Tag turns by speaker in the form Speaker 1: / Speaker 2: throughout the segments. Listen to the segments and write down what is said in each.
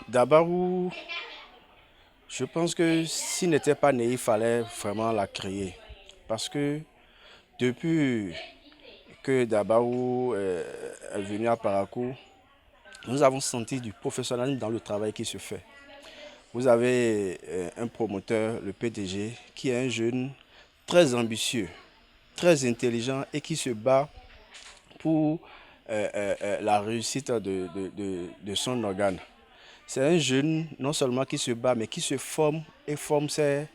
Speaker 1: Dabarou, je pense que s'il n'était pas né, il fallait vraiment la créer. Parce que depuis que Dabarou est venu à Parakou, nous avons senti du professionnalisme dans le travail qui se fait. Vous avez un promoteur, le PDG, qui est un jeune très ambitieux, très intelligent et qui se bat pour la réussite de son organe. C'est un jeune non seulement qui se bat, mais qui se forme et forme ses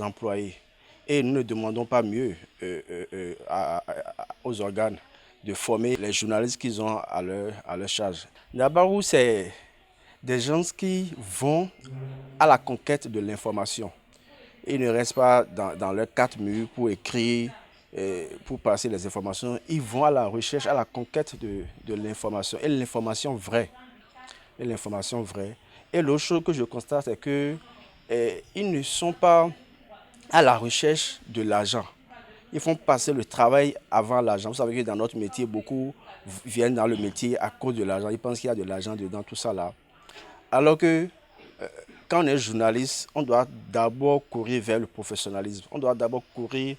Speaker 1: employés. Et nous ne demandons pas mieux aux organes de former les journalistes qu'ils ont à leur charge. D'abord, c'est des gens qui vont à la conquête de l'information. Ils ne restent pas dans leurs quatre murs pour écrire, pour passer les informations. Ils vont à la recherche, à la conquête de l'information, et l'information vraie. Et l'information vraie. Et l'autre chose que je constate, c'est que ils ne sont pas à la recherche de l'argent. Ils font passer le travail avant l'argent. Vous savez que dans notre métier, beaucoup viennent dans le métier à cause de l'argent. Ils pensent qu'il y a de l'argent dedans, tout ça là. Alors que quand on est journaliste, on doit d'abord courir vers le professionnalisme. On doit d'abord courir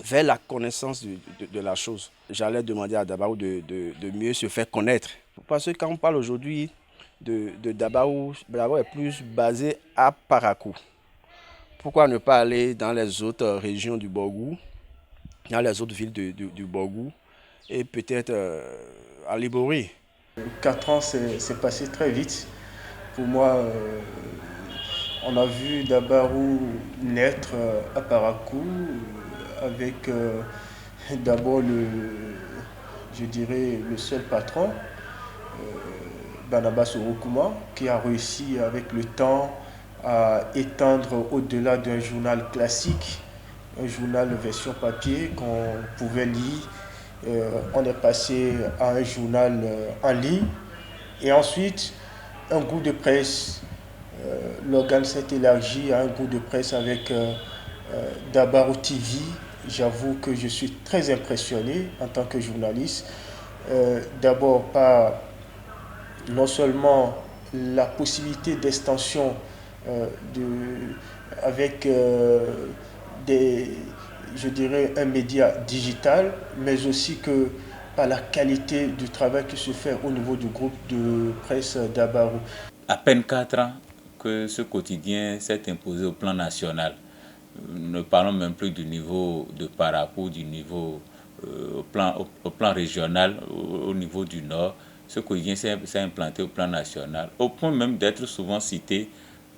Speaker 1: vers la connaissance de la chose. J'allais demander à Dabarou de mieux se faire connaître. Parce que quand on parle aujourd'hui de Dabarou, Dabarou est plus basé à Parakou. Pourquoi ne pas aller dans les autres régions du Borgou, dans les autres villes du Borgou, et peut-être à Libory?
Speaker 2: 4 ans, c'est passé très vite. Pour moi, on a vu Dabarou naître à Parakou avec d'abord je dirais, le seul patron, Barnabas Orokuma, qui a réussi avec le temps à étendre au-delà d'un journal classique, un journal version papier qu'on pouvait lire. On est passé à un journal en ligne et ensuite un groupe de presse. L'organe s'est élargi à un groupe de presse avec Dabarou TV. J'avoue que je suis très impressionné en tant que journaliste. D'abord par non seulement la possibilité d'extension de, avec je dirais, un média digital, mais aussi que par la qualité du travail qui se fait au niveau du groupe de presse Dabarou.
Speaker 3: À peine 4 ans que ce quotidien s'est imposé au plan national. Ne parlons même plus du niveau de Parakou, du niveau au plan régional, au niveau du Nord. Ce quotidien s'est implanté au plan national, au point même d'être souvent cité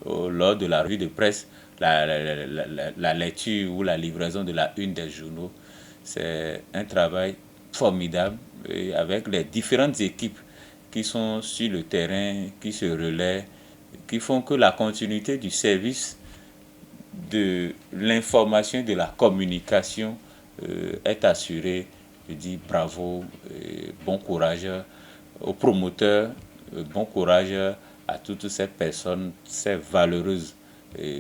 Speaker 3: lors de la revue de presse, la lecture ou la livraison de la une des journaux. C'est un travail formidable et avec les différentes équipes qui sont sur le terrain, qui se relaient, qui font que la continuité du service de l'information et de la communication est assurée. Je dis bravo, bon courage aux promoteurs, bon courage à toutes ces personnes, ces valeureuses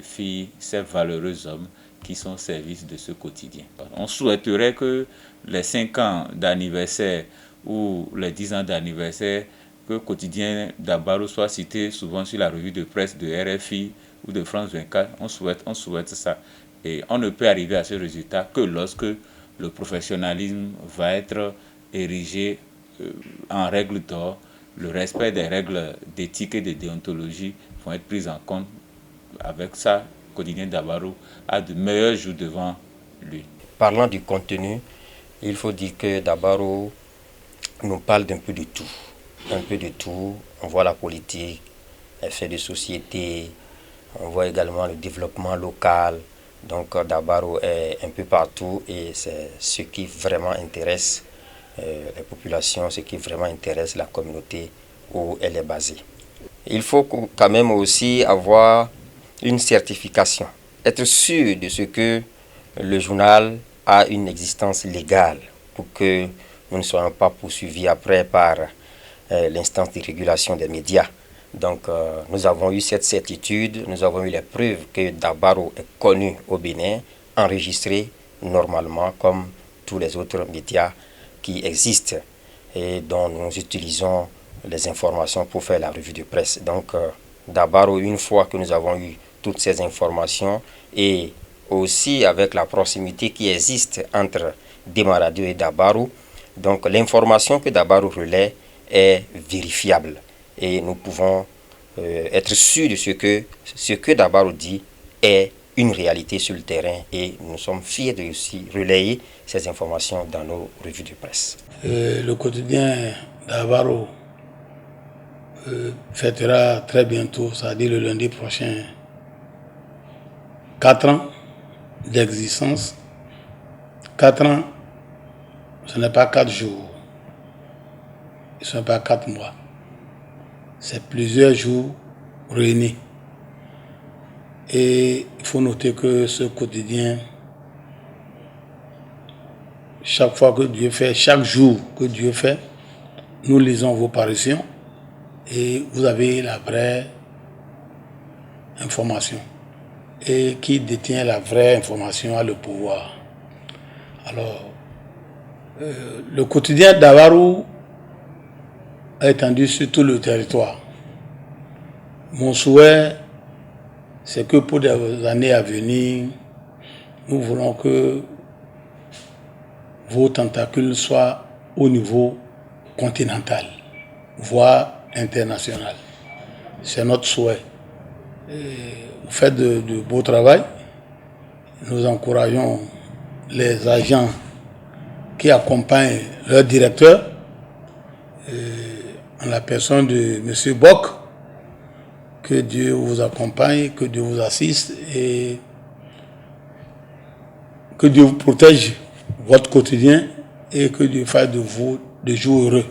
Speaker 3: filles, ces valeureux hommes qui sont au service de ce quotidien. On souhaiterait que les 5 ans d'anniversaire ou les 10 ans d'anniversaire, que le quotidien Dabarou soit cité souvent sur la revue de presse de RFI ou de France 24. On souhaite ça. Et on ne peut arriver à ce résultat que lorsque le professionnalisme va être érigé en règle d'or, le respect des règles d'éthique et de déontologie vont être prises en compte. Avec ça, le quotidien Dabarou a de meilleurs jours devant lui.
Speaker 4: Parlant du contenu, il faut dire que Dabarou nous parle d'un peu de tout. Un peu de tout. On voit la politique, les faits de société, on voit également le développement local. Donc Dabarou est un peu partout et c'est ce qui vraiment intéresse les populations, ce qui vraiment intéresse la communauté où elle est basée. Il faut quand même aussi avoir une certification, être sûr de ce que le journal a une existence légale pour que nous ne soyons pas poursuivis après par l'instance de régulation des médias. Donc nous avons eu cette certitude, nous avons eu les preuves que Dabaro est connu au Bénin, enregistré normalement comme tous les autres médias qui existent et dont nous utilisons les informations pour faire la revue de presse. Donc Dabaro, une fois que nous avons eu toutes ces informations et aussi avec la proximité qui existe entre Dema Radio et Dabaro, donc l'information que Dabaro relaie est vérifiable et nous pouvons être sûrs de ce que Dabaro dit est une réalité sur le terrain et nous sommes fiers de aussi relayer ces informations dans nos revues de presse.
Speaker 5: Le quotidien Dabaro fêtera très bientôt, c'est-à-dire le lundi prochain, 4 ans d'existence. 4 ans, ce n'est pas 4 jours, ce n'est pas 4 mois, c'est plusieurs jours réunis. Et il faut noter que ce quotidien, chaque fois que Dieu fait, chaque jour que Dieu fait, nous lisons vos parutions et vous avez la vraie information. Et qui détient la vraie information a le pouvoir. Alors, le quotidien Dabaro est étendu sur tout le territoire. Mon souhait, c'est que pour des années à venir, nous voulons que vos tentacules soient au niveau continental, voire international. C'est notre souhait. Vous faites de beau travail. Nous encourageons les agents qui accompagnent leur directeur, en la personne de M. Bock. Que Dieu vous accompagne, que Dieu vous assiste et que Dieu vous protège votre quotidien et que Dieu fasse de vous des jours heureux.